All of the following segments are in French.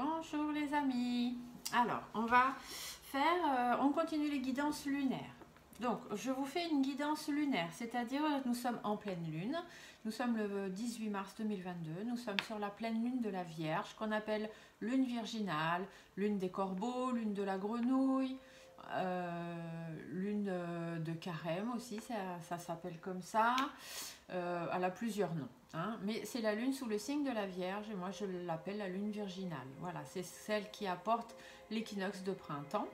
Bonjour les amis. Alors, on continue les guidances lunaires. Donc, je vous fais une guidance lunaire, c'est-à-dire nous sommes en pleine lune. Nous sommes le 18 mars 2022. Nous sommes sur la pleine lune de la Vierge, qu'on appelle lune virginale, lune des corbeaux, lune de la grenouille, lune de carême aussi, ça s'appelle comme ça. Elle a plusieurs noms, hein, mais c'est la lune sous le signe de la Vierge et moi je l'appelle la lune virginale. Voilà, c'est celle qui apporte l'équinoxe de printemps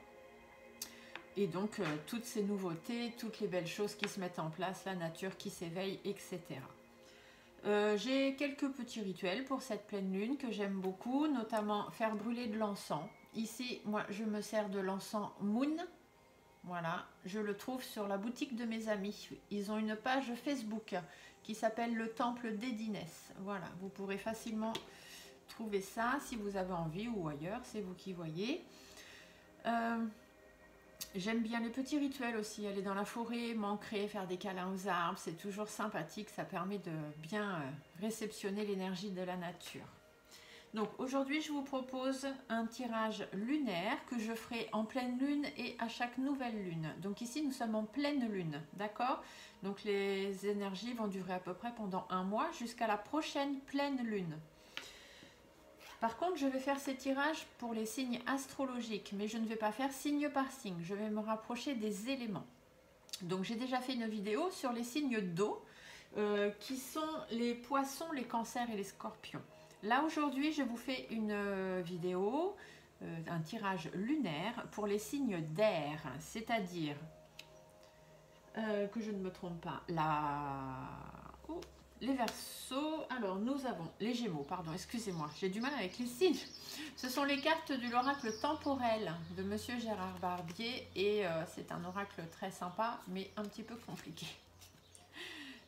et donc toutes ces nouveautés, toutes les belles choses qui se mettent en place, la nature qui s'éveille, etc. J'ai quelques petits rituels pour cette pleine lune que j'aime beaucoup, notamment faire brûler de l'encens. Ici, moi je me sers de l'encens Moon. Voilà, je le trouve sur la boutique de mes amis. Ils ont une page Facebook qui s'appelle le Temple d'Edinès. Voilà, vous pourrez facilement trouver ça si vous avez envie ou ailleurs, c'est vous qui voyez. J'aime bien les petits rituels aussi, aller dans la forêt, m'ancrer, faire des câlins aux arbres, c'est toujours sympathique, ça permet de bien réceptionner l'énergie de la nature. Donc aujourd'hui je vous propose un tirage lunaire que je ferai en pleine lune et à chaque nouvelle lune. Donc ici nous sommes en pleine lune, d'accord? Donc les énergies vont durer à peu près pendant un mois jusqu'à la prochaine pleine lune. Par contre je vais faire ces tirages pour les signes astrologiques, mais je ne vais pas faire signe par signe, je vais me rapprocher des éléments. Donc j'ai déjà fait une vidéo sur les signes d'eau qui sont les poissons, les cancers et les scorpions. Là aujourd'hui je vous fais une vidéo, un tirage lunaire pour les signes d'air, c'est-à-dire que je ne me trompe pas, les Verseaux. Alors nous avons les Gémeaux, pardon, excusez-moi, j'ai du mal avec les signes. Ce sont les cartes de l'oracle temporel de Monsieur Gérard Barbier et c'est un oracle très sympa mais un petit peu compliqué.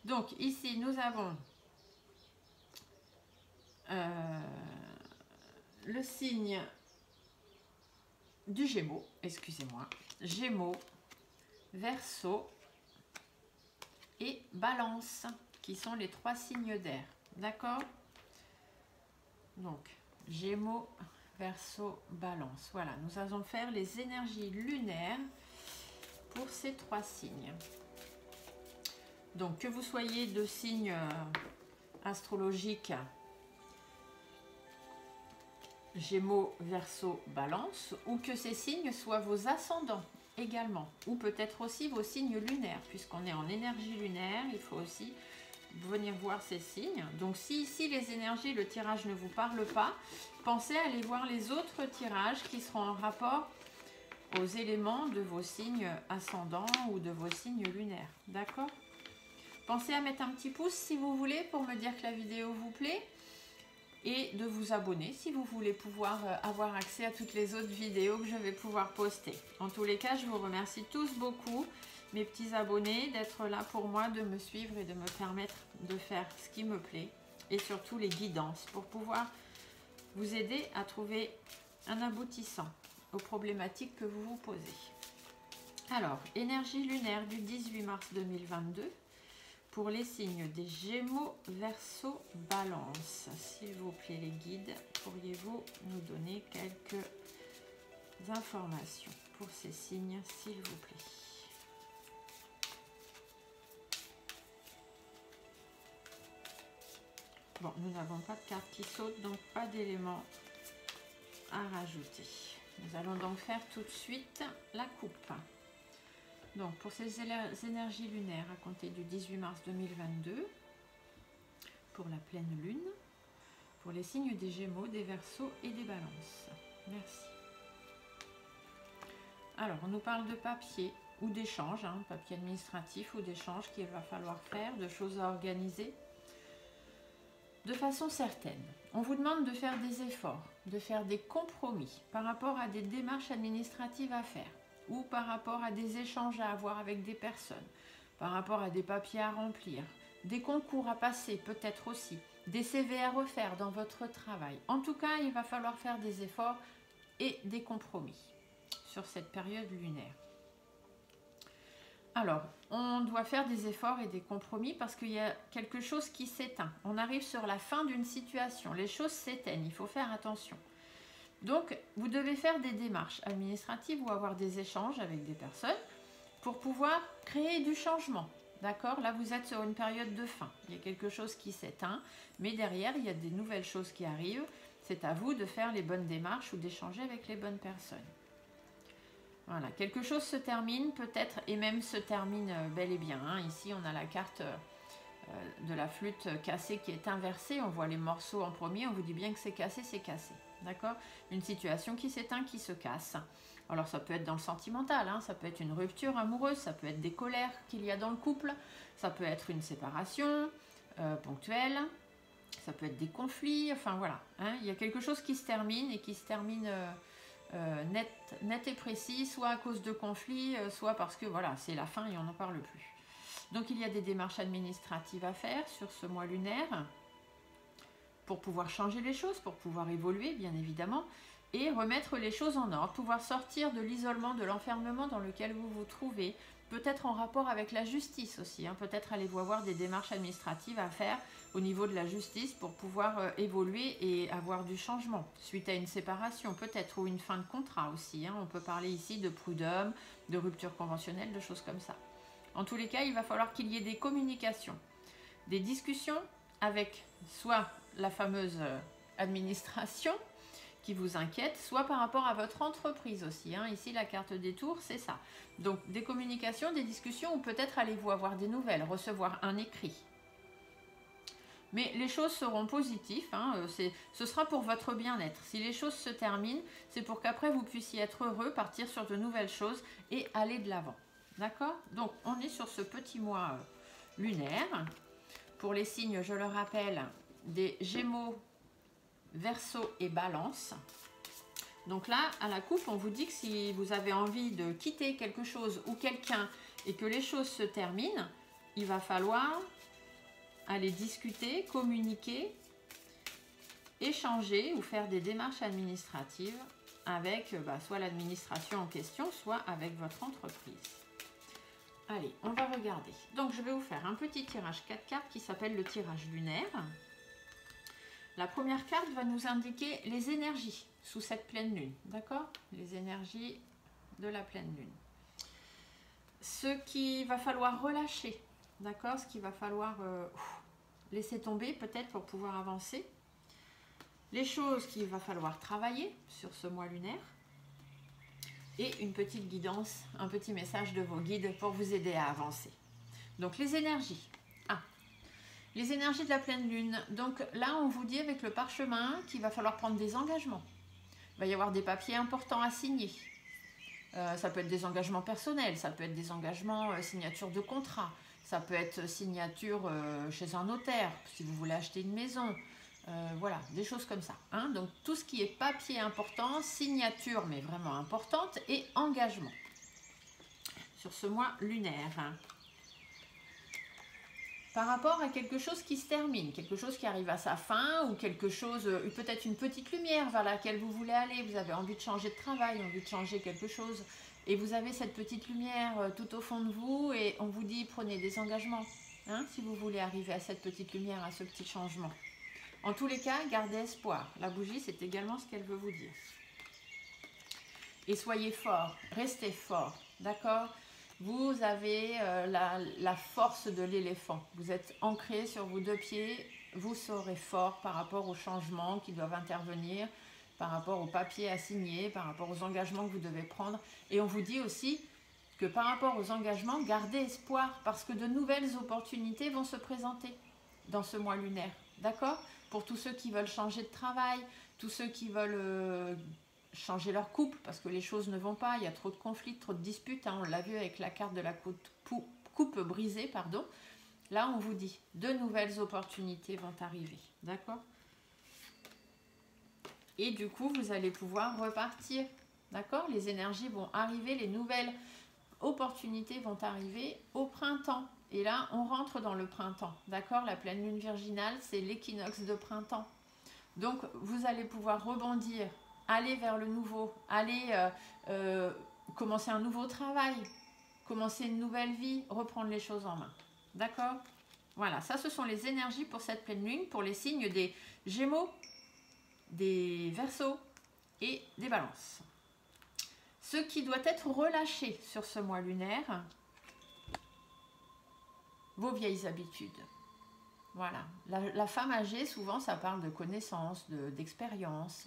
Donc ici nous avons le signe du Gémeaux, excusez-moi, Gémeaux, Verseau et Balance, qui sont les trois signes d'air, d'accord? Donc, Gémeaux, Verseau, Balance. Voilà, nous allons faire les énergies lunaires pour ces trois signes. Donc, que vous soyez de signes astrologiques Gémeaux, Verseau, Balance, ou que ces signes soient vos ascendants également, ou peut-être aussi vos signes lunaires, puisqu'on est en énergie lunaire, il faut aussi venir voir ces signes. Donc si ici les énergies, le tirage ne vous parle pas, pensez à aller voir les autres tirages qui seront en rapport aux éléments de vos signes ascendants ou de vos signes lunaires, d'accord? Pensez à mettre un petit pouce si vous voulez pour me dire que la vidéo vous plaît, et de vous abonner si vous voulez pouvoir avoir accès à toutes les autres vidéos que je vais pouvoir poster. En tous les cas, je vous remercie tous beaucoup, mes petits abonnés, d'être là pour moi, de me suivre et de me permettre de faire ce qui me plaît, et surtout les guidances pour pouvoir vous aider à trouver un aboutissant aux problématiques que vous vous posez. Alors, énergie lunaire du 18 mars 2022. Pour les signes des Gémeaux, Verseau, Balance, s'il vous plaît les guides, pourriez-vous nous donner quelques informations pour ces signes, s'il vous plaît? Bon, nous n'avons pas de carte qui saute, donc pas d'éléments à rajouter. Nous allons donc faire tout de suite la coupe. Donc, pour ces énergies lunaires à compter du 18 mars 2022, pour la pleine lune, pour les signes des Gémeaux, des Verseaux et des Balances. Merci. Alors, on nous parle de papier ou d'échange, hein, papier administratif ou d'échange qu'il va falloir faire, de choses à organiser de façon certaine. On vous demande de faire des efforts, de faire des compromis par rapport à des démarches administratives à faire, ou par rapport à des échanges à avoir avec des personnes, par rapport à des papiers à remplir, des concours à passer peut-être aussi, des CV à refaire dans votre travail. En tout cas, il va falloir faire des efforts et des compromis sur cette période lunaire. Alors, on doit faire des efforts et des compromis parce qu'il y a quelque chose qui s'éteint. On arrive sur la fin d'une situation, les choses s'éteignent, il faut faire attention. Donc, vous devez faire des démarches administratives ou avoir des échanges avec des personnes pour pouvoir créer du changement. D'accord? Là, vous êtes sur une période de fin. Il y a quelque chose qui s'éteint, mais derrière, il y a des nouvelles choses qui arrivent. C'est à vous de faire les bonnes démarches ou d'échanger avec les bonnes personnes. Voilà, quelque chose se termine peut-être, et même se termine bel et bien. Hein. Ici, on a la carte de la flûte cassée qui est inversée. On voit les morceaux en premier, on vous dit bien que c'est cassé, c'est cassé. D'accord? Une situation qui s'éteint, qui se casse. Alors ça peut être dans le sentimental, hein, ça peut être une rupture amoureuse, ça peut être des colères qu'il y a dans le couple, ça peut être une séparation ponctuelle, ça peut être des conflits, enfin voilà. Hein, il y a quelque chose qui se termine et qui se termine net et précis, soit à cause de conflits, soit parce que voilà, c'est la fin et on n'en parle plus. Donc il y a des démarches administratives à faire sur ce mois lunaire pour pouvoir changer les choses, pour pouvoir évoluer bien évidemment, et remettre les choses en ordre, pouvoir sortir de l'isolement, de l'enfermement dans lequel vous vous trouvez, peut-être en rapport avec la justice aussi, hein, peut-être allez-vous avoir des démarches administratives à faire au niveau de la justice pour pouvoir évoluer et avoir du changement, suite à une séparation peut-être, ou une fin de contrat aussi, hein, on peut parler ici de prud'homme, de rupture conventionnelle, de choses comme ça. En tous les cas, il va falloir qu'il y ait des communications, des discussions avec soit la fameuse administration, qui vous inquiète, soit par rapport à votre entreprise aussi. Hein. Ici, la carte des tours, c'est ça. Donc, des communications, des discussions, ou peut-être allez-vous avoir des nouvelles, recevoir un écrit. Mais les choses seront positives, hein. Ce sera pour votre bien-être. Si les choses se terminent, c'est pour qu'après vous puissiez être heureux, partir sur de nouvelles choses et aller de l'avant. D'accord? Donc, on est sur ce petit mois lunaire. Pour les signes, je le rappelle, des Gémeaux, Verseau et Balance. Donc là, à la coupe, on vous dit que si vous avez envie de quitter quelque chose ou quelqu'un et que les choses se terminent, il va falloir aller discuter, communiquer, échanger ou faire des démarches administratives avec soit l'administration en question, soit avec votre entreprise. Allez, on va regarder. Donc, je vais vous faire un petit tirage 4 cartes qui s'appelle le tirage lunaire. La première carte va nous indiquer les énergies sous cette pleine lune, d'accord? Les énergies de la pleine lune. Ce qu'il va falloir relâcher, d'accord? Ce qu'il va falloir laisser tomber peut-être pour pouvoir avancer. Les choses qu'il va falloir travailler sur ce mois lunaire. Et une petite guidance, un petit message de vos guides pour vous aider à avancer. Donc les énergies. Les énergies de la pleine lune. Donc là, on vous dit avec le parchemin qu'il va falloir prendre des engagements. Il va y avoir des papiers importants à signer. Ça peut être des engagements personnels, ça peut être des engagements, signature de contrat, ça peut être signature chez un notaire, si vous voulez acheter une maison. Voilà, des choses comme ça. Hein. Donc tout ce qui est papier important, signature mais vraiment importante et engagement sur ce mois lunaire. Hein. Par rapport à quelque chose qui se termine, quelque chose qui arrive à sa fin ou quelque chose, peut-être une petite lumière vers laquelle vous voulez aller, vous avez envie de changer de travail, envie de changer quelque chose et vous avez cette petite lumière tout au fond de vous et on vous dit prenez des engagements hein, si vous voulez arriver à cette petite lumière, à ce petit changement. En tous les cas, gardez espoir. La bougie, c'est également ce qu'elle veut vous dire. Et soyez fort, restez fort, d'accord? Vous avez la force de l'éléphant. Vous êtes ancré sur vos deux pieds. Vous serez fort par rapport aux changements qui doivent intervenir, par rapport aux papiers à signer, par rapport aux engagements que vous devez prendre. Et on vous dit aussi que par rapport aux engagements, gardez espoir parce que de nouvelles opportunités vont se présenter dans ce mois lunaire. D'accord? Pour tous ceux qui veulent changer de travail, tous ceux qui veulent changer leur couple parce que les choses ne vont pas, il y a trop de conflits, trop de disputes, hein, on l'a vu avec la carte de la coupe brisée, pardon. Là, on vous dit, de nouvelles opportunités vont arriver, d'accord? Et du coup, vous allez pouvoir repartir, d'accord? Les énergies vont arriver, les nouvelles opportunités vont arriver au printemps. Et là, on rentre dans le printemps, d'accord? La pleine lune virginale, c'est l'équinoxe de printemps. Donc, vous allez pouvoir rebondir, aller vers le nouveau, aller commencer un nouveau travail, commencer une nouvelle vie, reprendre les choses en main. D'accord? Voilà, ça ce sont les énergies pour cette pleine lune, pour les signes des Gémeaux, des Verseaux, et des balances. Ce qui doit être relâché sur ce mois lunaire, vos vieilles habitudes. Voilà. La femme âgée, souvent, ça parle de connaissances, d'expérience,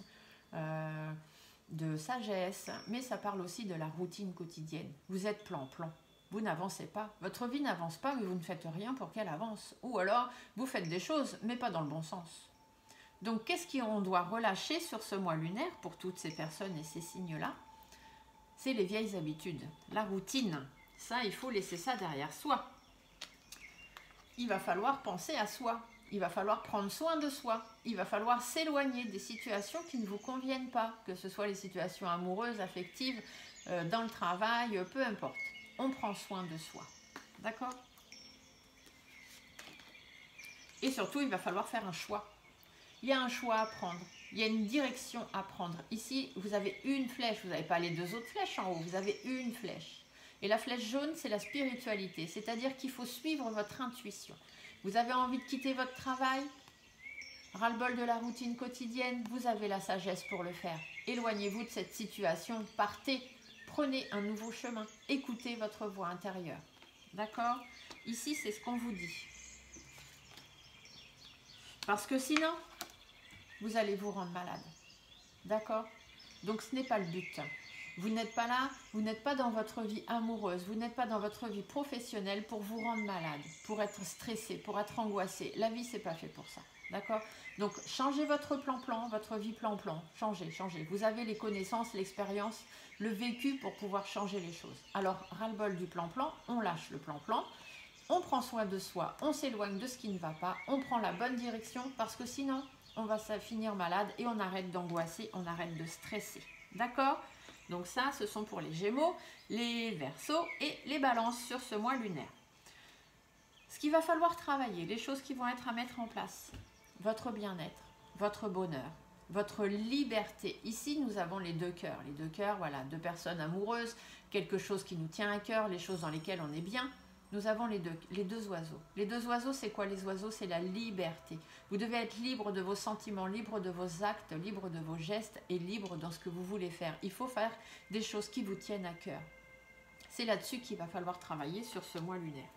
de sagesse, mais ça parle aussi de la routine quotidienne. Vous êtes plan-plan. Vous n'avancez pas. Votre vie n'avance pas, mais vous ne faites rien pour qu'elle avance. Ou alors, vous faites des choses, mais pas dans le bon sens. Donc, qu'est-ce qu'on doit relâcher sur ce mois lunaire pour toutes ces personnes et ces signes-là? C'est les vieilles habitudes, la routine. Ça, il faut laisser ça derrière soi. Il va falloir penser à soi. Il va falloir prendre soin de soi. Il va falloir s'éloigner des situations qui ne vous conviennent pas, que ce soit les situations amoureuses, affectives, dans le travail, peu importe. On prend soin de soi. D'accord? Et surtout, il va falloir faire un choix. Il y a un choix à prendre. Il y a une direction à prendre. Ici, vous avez une flèche. Vous n'avez pas les deux autres flèches en haut. Vous avez une flèche. Et la flèche jaune, c'est la spiritualité. C'est-à-dire qu'il faut suivre votre intuition. Vous avez envie de quitter votre travail? Ras-le-bol de la routine quotidienne? Vous avez la sagesse pour le faire. Éloignez-vous de cette situation. Partez. Prenez un nouveau chemin. Écoutez votre voix intérieure. D'accord? Ici, c'est ce qu'on vous dit. Parce que sinon, vous allez vous rendre malade. D'accord? Donc, ce n'est pas le but. Vous n'êtes pas là, vous n'êtes pas dans votre vie amoureuse, vous n'êtes pas dans votre vie professionnelle pour vous rendre malade, pour être stressé, pour être angoissé. La vie, c'est pas fait pour ça. D'accord? Donc, changez votre plan-plan, votre vie plan-plan. Changez, changez. Vous avez les connaissances, l'expérience, le vécu pour pouvoir changer les choses. Alors, ras-le-bol du plan-plan, on lâche le plan-plan. On prend soin de soi, on s'éloigne de ce qui ne va pas, on prend la bonne direction parce que sinon, on va finir malade et on arrête d'angoisser, on arrête de stresser. D'accord? Donc ça, ce sont pour les Gémeaux, les Verseaux et les Balances sur ce mois lunaire. Ce qu'il va falloir travailler, les choses qui vont être à mettre en place, votre bien-être, votre bonheur, votre liberté. Ici, nous avons les deux cœurs. Les deux cœurs, voilà, deux personnes amoureuses, quelque chose qui nous tient à cœur, les choses dans lesquelles on est bien. Nous avons les deux oiseaux. Les deux oiseaux, c'est quoi les oiseaux? C'est la liberté. Vous devez être libre de vos sentiments, libre de vos actes, libre de vos gestes et libre dans ce que vous voulez faire. Il faut faire des choses qui vous tiennent à cœur. C'est là-dessus qu'il va falloir travailler sur ce mois lunaire.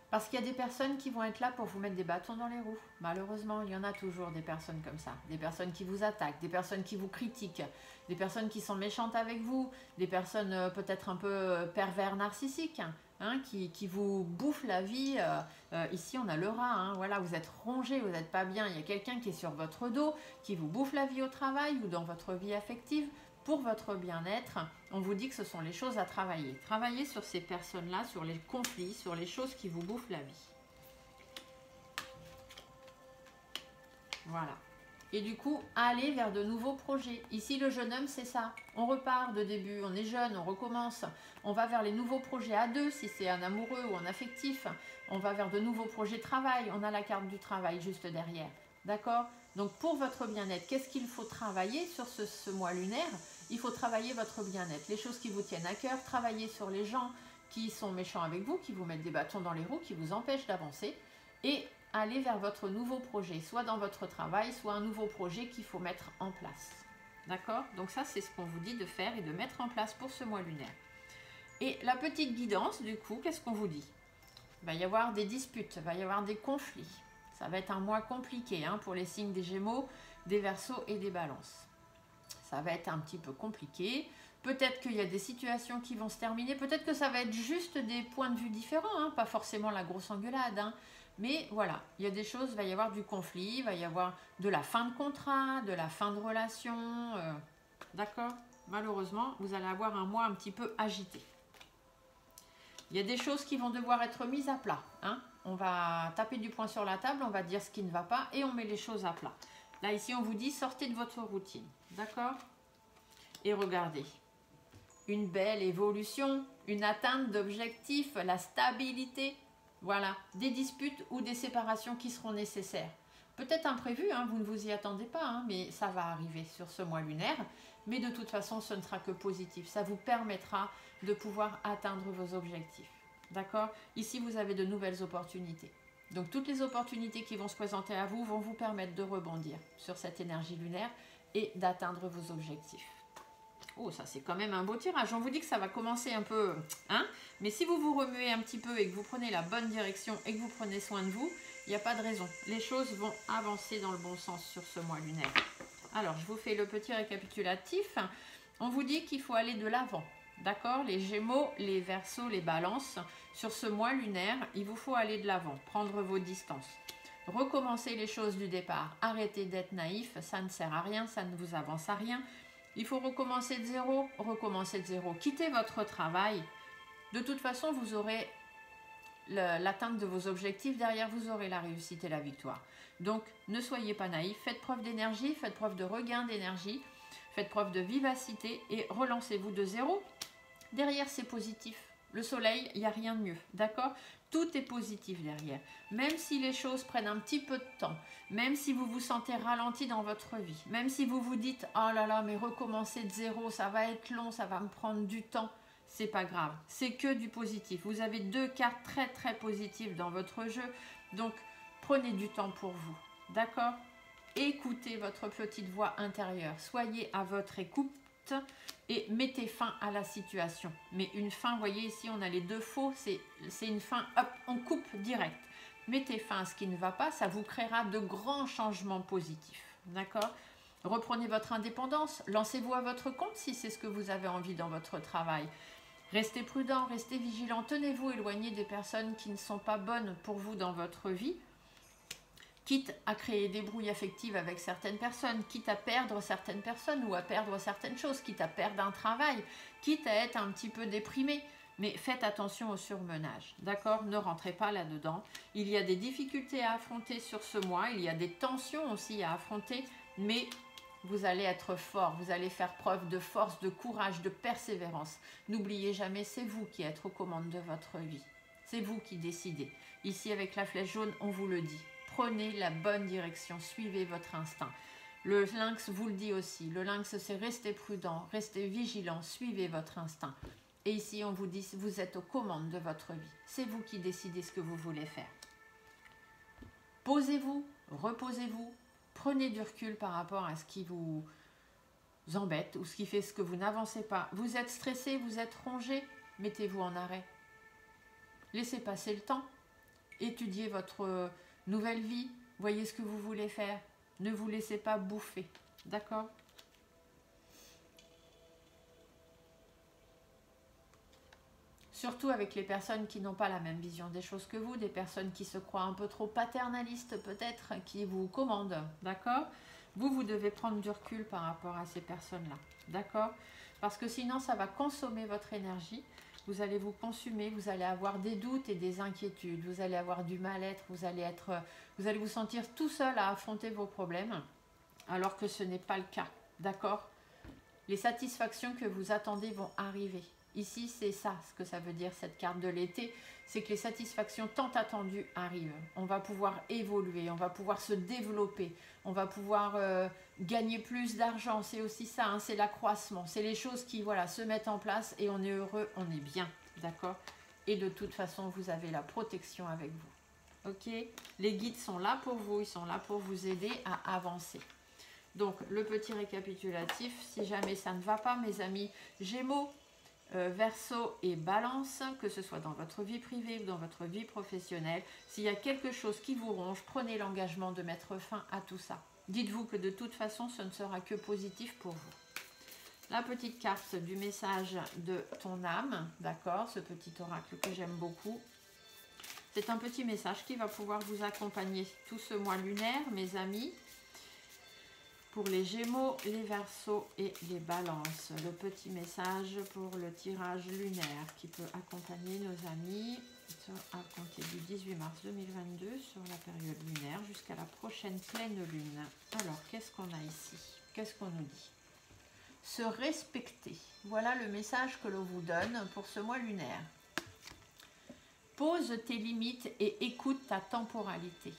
Parce qu'il y a des personnes qui vont être là pour vous mettre des bâtons dans les roues. Malheureusement, il y en a toujours des personnes comme ça. Des personnes qui vous attaquent, des personnes qui vous critiquent, des personnes qui sont méchantes avec vous, des personnes peut-être un peu pervers narcissiques, hein, qui vous bouffent la vie. Ici, on a le rat, hein, voilà, vous êtes rongé, vous n'êtes pas bien. Il y a quelqu'un qui est sur votre dos, qui vous bouffe la vie au travail ou dans votre vie affective. Pour votre bien-être, on vous dit que ce sont les choses à travailler. Travaillez sur ces personnes-là, sur les conflits, sur les choses qui vous bouffent la vie. Voilà. Et du coup, allez vers de nouveaux projets. Ici, le jeune homme, c'est ça. On repart de début, on est jeune, on recommence. On va vers les nouveaux projets à deux, si c'est un amoureux ou un affectif. On va vers de nouveaux projets travail. On a la carte du travail juste derrière. D'accord? Donc, pour votre bien-être, qu'est-ce qu'il faut travailler sur ce mois lunaire? Il faut travailler votre bien-être, les choses qui vous tiennent à cœur, travailler sur les gens qui sont méchants avec vous, qui vous mettent des bâtons dans les roues, qui vous empêchent d'avancer et aller vers votre nouveau projet, soit dans votre travail, soit un nouveau projet qu'il faut mettre en place. D'accord? Donc ça, c'est ce qu'on vous dit de faire et de mettre en place pour ce mois lunaire. Et la petite guidance, du coup, qu'est-ce qu'on vous dit? Il va y avoir des disputes, il va y avoir des conflits. Ça va être un mois compliqué hein, pour les signes des Gémeaux, des Verseaux et des Balances. Ça va être un petit peu compliqué. Peut-être qu'il y a des situations qui vont se terminer. Peut-être que ça va être juste des points de vue différents. Hein, pas forcément la grosse engueulade. Hein. Mais voilà, il y a des choses, il va y avoir du conflit. Il va y avoir de la fin de contrat, de la fin de relation. D'accord? Malheureusement, vous allez avoir un mois un petit peu agité. Il y a des choses qui vont devoir être mises à plat. Hein. On va taper du poing sur la table, on va dire ce qui ne va pas et on met les choses à plat. Là, ici, on vous dit, sortez de votre routine. D'accord? Et regardez. Une belle évolution, une atteinte d'objectifs, la stabilité. Voilà. Des disputes ou des séparations qui seront nécessaires. Peut-être imprévues, hein, vous ne vous y attendez pas, hein, mais ça va arriver sur ce mois lunaire. Mais de toute façon, ce ne sera que positif. Ça vous permettra de pouvoir atteindre vos objectifs. D'accord? Ici, vous avez de nouvelles opportunités. Donc toutes les opportunités qui vont se présenter à vous vont vous permettre de rebondir sur cette énergie lunaire et d'atteindre vos objectifs. Oh, ça c'est quand même un beau tirage. On vous dit que ça va commencer un peu, hein, mais si vous vous remuez un petit peu et que vous prenez la bonne direction et que vous prenez soin de vous, il n'y a pas de raison. Les choses vont avancer dans le bon sens sur ce mois lunaire. Alors, je vous fais le petit récapitulatif. On vous dit qu'il faut aller de l'avant. D'accord? Les Gémeaux, les Verseaux, les Balances. Sur ce mois lunaire, il vous faut aller de l'avant, prendre vos distances. Recommencer les choses du départ. Arrêtez d'être naïf, ça ne sert à rien, ça ne vous avance à rien. Il faut recommencer de zéro, recommencer de zéro. Quittez votre travail. De toute façon, vous aurez l'atteinte de vos objectifs. Derrière, vous aurez la réussite et la victoire. Donc, ne soyez pas naïfs. Faites preuve d'énergie, faites preuve de regain d'énergie. Faites preuve de vivacité et relancez-vous de zéro. Derrière, c'est positif. Le soleil, il n'y a rien de mieux. D'accord? Tout est positif derrière. Même si les choses prennent un petit peu de temps, même si vous vous sentez ralenti dans votre vie, même si vous vous dites « Oh là là, mais recommencer de zéro, ça va être long, ça va me prendre du temps », c'est pas grave. C'est que du positif. Vous avez 2 cartes très très positives dans votre jeu. Donc, prenez du temps pour vous. D'accord? Écoutez votre petite voix intérieure. Soyez à votre écoute et mettez fin à la situation. Mais une fin, vous voyez ici, on a les 2 faux, c'est une fin, hop, on coupe direct. Mettez fin à ce qui ne va pas, ça vous créera de grands changements positifs. D'accord? Reprenez votre indépendance, lancez-vous à votre compte si c'est ce que vous avez envie dans votre travail. Restez prudent, restez vigilant, tenez-vous éloigné des personnes qui ne sont pas bonnes pour vous dans votre vie. Quitte à créer des brouilles affectives avec certaines personnes, quitte à perdre certaines personnes ou à perdre certaines choses, quitte à perdre un travail, quitte à être un petit peu déprimé. Mais faites attention au surmenage, d'accord? Ne rentrez pas là-dedans. Il y a des difficultés à affronter sur ce mois, il y a des tensions aussi à affronter, mais vous allez être fort, vous allez faire preuve de force, de courage, de persévérance. N'oubliez jamais, c'est vous qui êtes aux commandes de votre vie. C'est vous qui décidez. Ici, avec la flèche jaune, on vous le dit. Prenez la bonne direction, suivez votre instinct. Le lynx vous le dit aussi. Le lynx, c'est rester prudent, rester vigilant, suivez votre instinct. Et ici, on vous dit, vous êtes aux commandes de votre vie. C'est vous qui décidez ce que vous voulez faire. Posez-vous, reposez-vous, prenez du recul par rapport à ce qui vous embête ou ce qui fait ce que vous n'avancez pas. Vous êtes stressé, vous êtes rongé, mettez-vous en arrêt. Laissez passer le temps. Étudiez votre nouvelle vie, voyez ce que vous voulez faire. Ne vous laissez pas bouffer, d'accord? Surtout avec les personnes qui n'ont pas la même vision des choses que vous, des personnes qui se croient un peu trop paternalistes peut-être, qui vous commandent, d'accord? Vous devez prendre du recul par rapport à ces personnes-là, d'accord? Parce que sinon, ça va consommer votre énergie. Vous allez vous consumer, vous allez avoir des doutes et des inquiétudes, vous allez avoir du mal-être, vous allez vous sentir tout seul à affronter vos problèmes, alors que ce n'est pas le cas, d'accord? Les satisfactions que vous attendez vont arriver. Ici, c'est ça, ce que ça veut dire, cette carte de l'été, c'est que les satisfactions tant attendues arrivent. On va pouvoir évoluer, on va pouvoir se développer, on va pouvoir gagner plus d'argent. C'est aussi ça, hein, c'est l'accroissement. C'est les choses qui voilà, se mettent en place et on est heureux, on est bien, d'accord? Et de toute façon, vous avez la protection avec vous. Ok? Les guides sont là pour vous, ils sont là pour vous aider à avancer. Donc, le petit récapitulatif, si jamais ça ne va pas, mes amis Gémeaux, Verseau et Balance, que ce soit dans votre vie privée ou dans votre vie professionnelle, s'il y a quelque chose qui vous ronge, prenez l'engagement de mettre fin à tout ça. Dites-vous que de toute façon, ce ne sera que positif pour vous. La petite carte du message de ton âme, d'accord, ce petit oracle que j'aime beaucoup. C'est un petit message qui va pouvoir vous accompagner tout ce mois lunaire, mes amis. Pour les Gémeaux, les Verseaux et les Balances. Le petit message pour le tirage lunaire qui peut accompagner nos amis à compter du 18 mars 2022 sur la période lunaire jusqu'à la prochaine pleine lune. Alors, qu'est-ce qu'on a ici? Qu'est-ce qu'on nous dit? Se respecter. Voilà le message que l'on vous donne pour ce mois lunaire. Pose tes limites et écoute ta temporalité.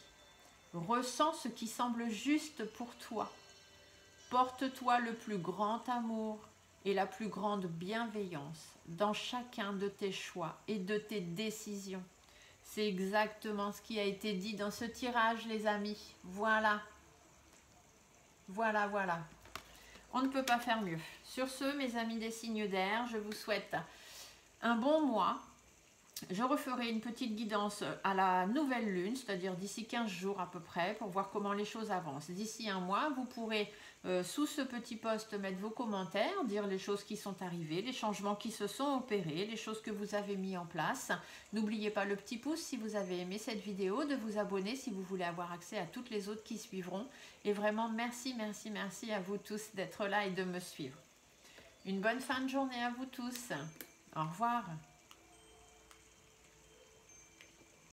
Ressens ce qui semble juste pour toi. Porte-toi le plus grand amour et la plus grande bienveillance dans chacun de tes choix et de tes décisions. C'est exactement ce qui a été dit dans ce tirage, les amis. Voilà. Voilà, voilà. On ne peut pas faire mieux. Sur ce, mes amis des signes d'air, je vous souhaite un bon mois. Je referai une petite guidance à la nouvelle lune, c'est-à-dire d'ici 15 jours à peu près, pour voir comment les choses avancent. D'ici un mois, vous pourrez, sous ce petit post, mettre vos commentaires, dire les choses qui sont arrivées, les changements qui se sont opérés, les choses que vous avez mis en place. N'oubliez pas le petit pouce si vous avez aimé cette vidéo, de vous abonner si vous voulez avoir accès à toutes les autres qui suivront. Et vraiment, merci, merci, merci à vous tous d'être là et de me suivre. Une bonne fin de journée à vous tous. Au revoir.